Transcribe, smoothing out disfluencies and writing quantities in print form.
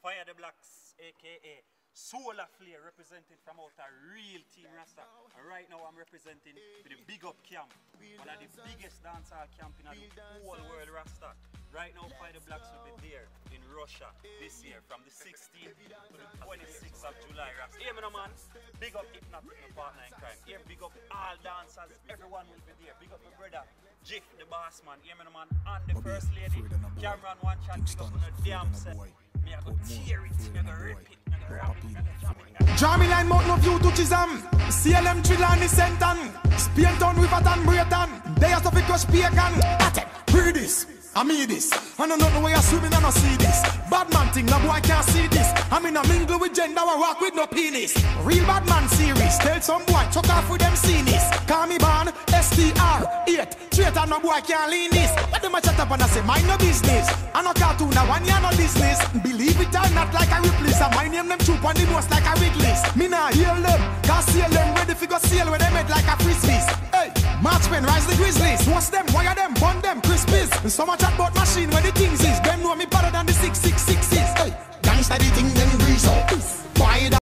Fire the Blackz, aka Solar Flare, represented from out a real team Rasta. And right now I'm representing the BigUp Kemp, one of the biggest dancehall camp in the whole world Rasta. Right now Fire the Blackz will be there in Russia this year from the 16th to the 26th of July Rasta. Hear me now man, big up Hypnotic, my partner in crime. Here big up all dancers, everyone will be there. Big up my brother, Jiff the boss man. Hear me now man, and the first lady, Cameron one chat, big up on the damn set. Me I go tear it, me I go rip it, me I go rap it, me I go jam it. Draw me line mount no view to Chisholm. CLM Trillani Senton. Spain town River and Brayton. They are stuff it crush pagan. Breathe this, I mean this. I don't know the way I swimming and I see this. Bad man thing, no boy can't see this. I'm in a mingle with gender and rock with no penis. Real bad man series. Tell some boy chuck off with them scenes. Call me ban STR 8. Traitor no boy can't lean this. But them a chat up and I say mind no business. I no cartoon now one year no business. Believe it or not like a Ripley's. And my name them troop on the nose like a Wrigley's. Me nah heal them, cause seal them ready for go sail when they made like a frisbees. Hey, Marchmen rise the grizzlies. What's them, wire them, bun them, crispies. So much about machine where the things is. Them know me better than the 666 is. Hey, gangsta the thing them grease up. Why